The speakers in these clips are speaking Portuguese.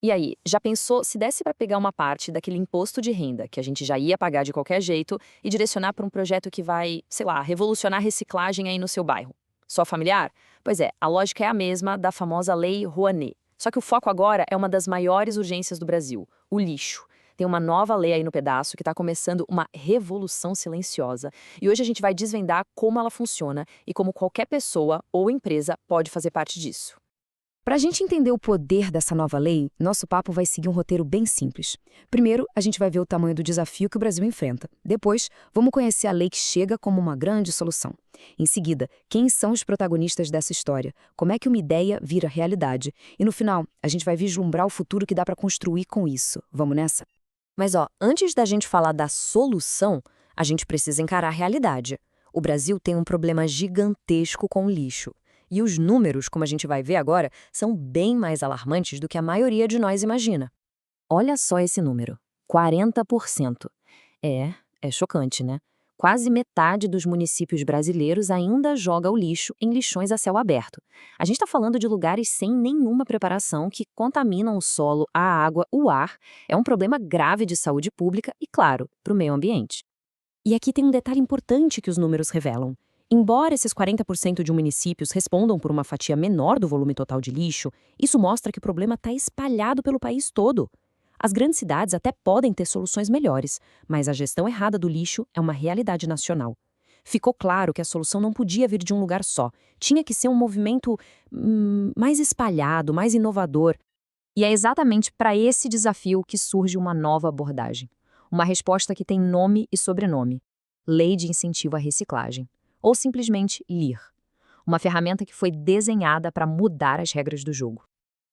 E aí, já pensou se desse para pegar uma parte daquele imposto de renda que a gente já ia pagar de qualquer jeito e direcionar para um projeto que vai, sei lá, revolucionar a reciclagem aí no seu bairro? Só familiar? Pois é, a lógica é a mesma da famosa Lei Rouanet. Só que o foco agora é uma das maiores urgências do Brasil, o lixo. Tem uma nova lei aí no pedaço que está começando uma revolução silenciosa. E hoje a gente vai desvendar como ela funciona e como qualquer pessoa ou empresa pode fazer parte disso. Para a gente entender o poder dessa nova lei, nosso papo vai seguir um roteiro bem simples. Primeiro, a gente vai ver o tamanho do desafio que o Brasil enfrenta. Depois, vamos conhecer a lei que chega como uma grande solução. Em seguida, quem são os protagonistas dessa história? Como é que uma ideia vira realidade? E no final, a gente vai vislumbrar o futuro que dá para construir com isso. Vamos nessa? Mas ó, antes da gente falar da solução, a gente precisa encarar a realidade. O Brasil tem um problema gigantesco com o lixo. E os números, como a gente vai ver agora, são bem mais alarmantes do que a maioria de nós imagina. Olha só esse número: 40%. É chocante, né? Quase metade dos municípios brasileiros ainda joga o lixo em lixões a céu aberto. A gente está falando de lugares sem nenhuma preparação que contaminam o solo, a água, o ar. É um problema grave de saúde pública e, claro, para o meio ambiente. E aqui tem um detalhe importante que os números revelam. Embora esses 40% de municípios respondam por uma fatia menor do volume total de lixo, isso mostra que o problema está espalhado pelo país todo. As grandes cidades até podem ter soluções melhores, mas a gestão errada do lixo é uma realidade nacional. Ficou claro que a solução não podia vir de um lugar só. Tinha que ser um movimento mais espalhado, mais inovador. E é exatamente para esse desafio que surge uma nova abordagem. Uma resposta que tem nome e sobrenome: Lei de Incentivo à Reciclagem, ou simplesmente LIR, uma ferramenta que foi desenhada para mudar as regras do jogo.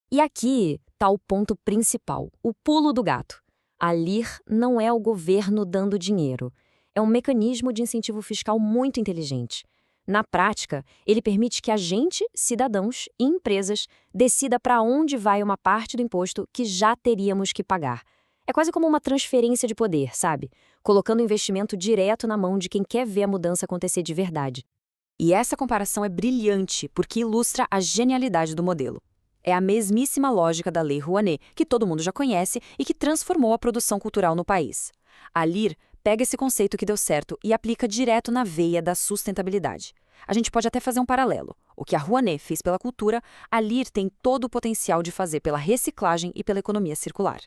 E aqui está o ponto principal, o pulo do gato. A LIR não é o governo dando dinheiro. É um mecanismo de incentivo fiscal muito inteligente. Na prática, ele permite que a gente, cidadãos e empresas, decida para onde vai uma parte do imposto que já teríamos que pagar. É quase como uma transferência de poder, sabe? Colocando o investimento direto na mão de quem quer ver a mudança acontecer de verdade. E essa comparação é brilhante porque ilustra a genialidade do modelo. É a mesmíssima lógica da Lei Rouanet, que todo mundo já conhece e que transformou a produção cultural no país. A LIR pega esse conceito que deu certo e aplica direto na veia da sustentabilidade. A gente pode até fazer um paralelo. O que a Rouanet fez pela cultura, a LIR tem todo o potencial de fazer pela reciclagem e pela economia circular.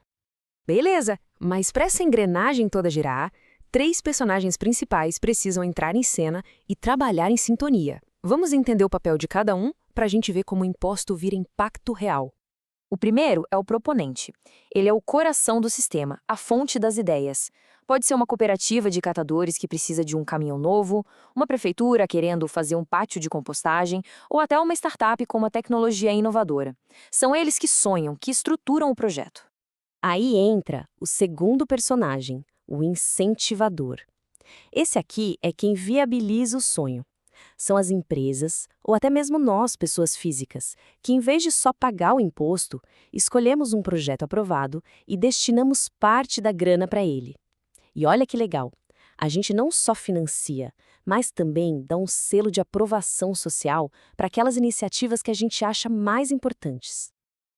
Beleza, mas para essa engrenagem toda girar, três personagens principais precisam entrar em cena e trabalhar em sintonia. Vamos entender o papel de cada um para a gente ver como o imposto vira impacto real. O primeiro é o proponente. Ele é o coração do sistema, a fonte das ideias. Pode ser uma cooperativa de catadores que precisa de um caminhão novo, uma prefeitura querendo fazer um pátio de compostagem, ou até uma startup com uma tecnologia inovadora. São eles que sonham, que estruturam o projeto. Aí entra o segundo personagem, o incentivador. Esse aqui é quem viabiliza o sonho. São as empresas, ou até mesmo nós, pessoas físicas, que em vez de só pagar o imposto, escolhemos um projeto aprovado e destinamos parte da grana para ele. E olha que legal, a gente não só financia, mas também dá um selo de aprovação social para aquelas iniciativas que a gente acha mais importantes.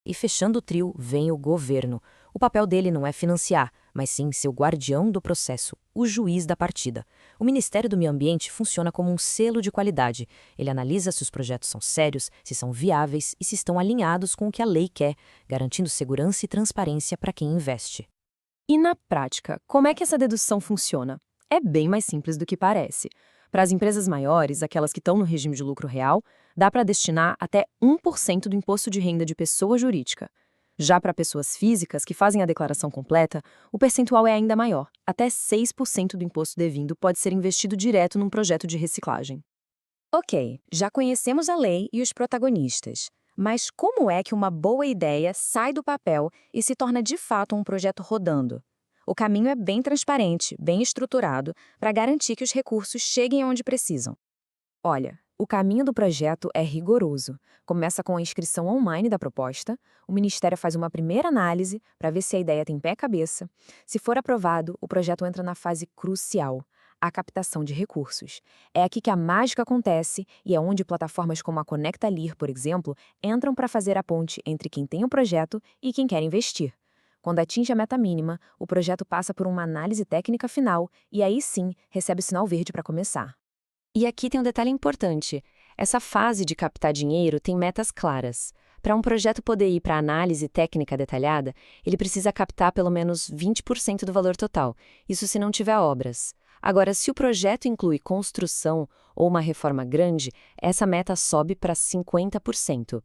E fechando o trio vem o governo. O papel dele não é financiar, mas sim ser o guardião do processo, o juiz da partida. O Ministério do Meio Ambiente funciona como um selo de qualidade. Ele analisa se os projetos são sérios, se são viáveis e se estão alinhados com o que a lei quer, garantindo segurança e transparência para quem investe. E na prática, como é que essa dedução funciona? É bem mais simples do que parece. Para as empresas maiores, aquelas que estão no regime de lucro real, dá para destinar até 1% do imposto de renda de pessoa jurídica. Já para pessoas físicas que fazem a declaração completa, o percentual é ainda maior. Até 6% do imposto devido pode ser investido direto num projeto de reciclagem. Ok, já conhecemos a lei e os protagonistas. Mas como é que uma boa ideia sai do papel e se torna de fato um projeto rodando? O caminho é bem transparente, bem estruturado, para garantir que os recursos cheguem onde precisam. Olha, o caminho do projeto é rigoroso. Começa com a inscrição online da proposta, o Ministério faz uma primeira análise para ver se a ideia tem pé e cabeça. Se for aprovado, o projeto entra na fase crucial, A captação de recursos. É aqui que a mágica acontece e é onde plataformas como a Conecta Lir, por exemplo, entram para fazer a ponte entre quem tem o projeto e quem quer investir. Quando atinge a meta mínima, o projeto passa por uma análise técnica final e aí sim recebe o sinal verde para começar. E aqui tem um detalhe importante. Essa fase de captar dinheiro tem metas claras. Para um projeto poder ir para análise técnica detalhada, ele precisa captar pelo menos 20% do valor total, isso se não tiver obras. Agora, se o projeto inclui construção ou uma reforma grande, essa meta sobe para 50%.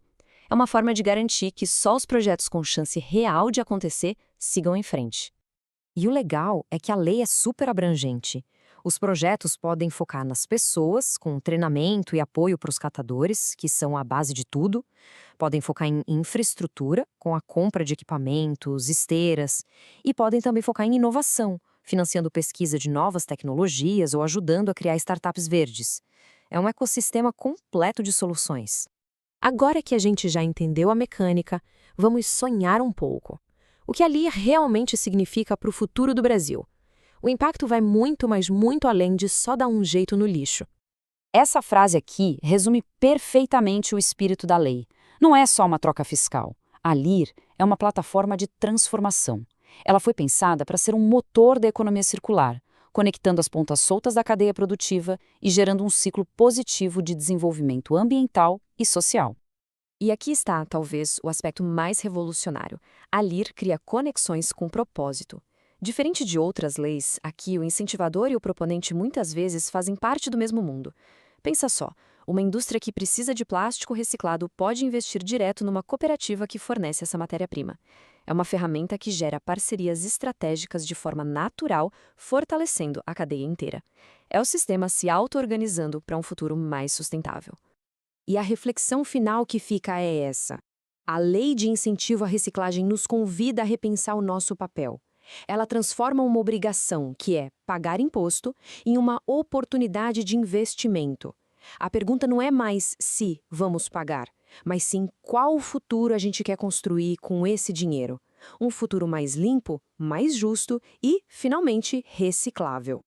É uma forma de garantir que só os projetos com chance real de acontecer sigam em frente. E o legal é que a lei é super abrangente. Os projetos podem focar nas pessoas, com treinamento e apoio para os catadores, que são a base de tudo. Podem focar em infraestrutura, com a compra de equipamentos, esteiras. E podem também focar em inovação, financiando pesquisa de novas tecnologias ou ajudando a criar startups verdes. É um ecossistema completo de soluções. Agora que a gente já entendeu a mecânica, vamos sonhar um pouco. O que ali realmente significa para o futuro do Brasil? O impacto vai muito, mas muito além de só dar um jeito no lixo. Essa frase aqui resume perfeitamente o espírito da lei. Não é só uma troca fiscal. A LIR é uma plataforma de transformação. Ela foi pensada para ser um motor da economia circular, conectando as pontas soltas da cadeia produtiva e gerando um ciclo positivo de desenvolvimento ambiental e social. E aqui está, talvez, o aspecto mais revolucionário. A LIR cria conexões com propósito. Diferente de outras leis, aqui o incentivador e o proponente muitas vezes fazem parte do mesmo mundo. Pensa só, uma indústria que precisa de plástico reciclado pode investir direto numa cooperativa que fornece essa matéria-prima. É uma ferramenta que gera parcerias estratégicas de forma natural, fortalecendo a cadeia inteira. É o sistema se auto-organizando para um futuro mais sustentável. E a reflexão final que fica é essa. A lei de incentivo à reciclagem nos convida a repensar o nosso papel. Ela transforma uma obrigação, que é pagar imposto, em uma oportunidade de investimento. A pergunta não é mais se vamos pagar, mas sim qual futuro a gente quer construir com esse dinheiro. Um futuro mais limpo, mais justo e, finalmente, reciclável.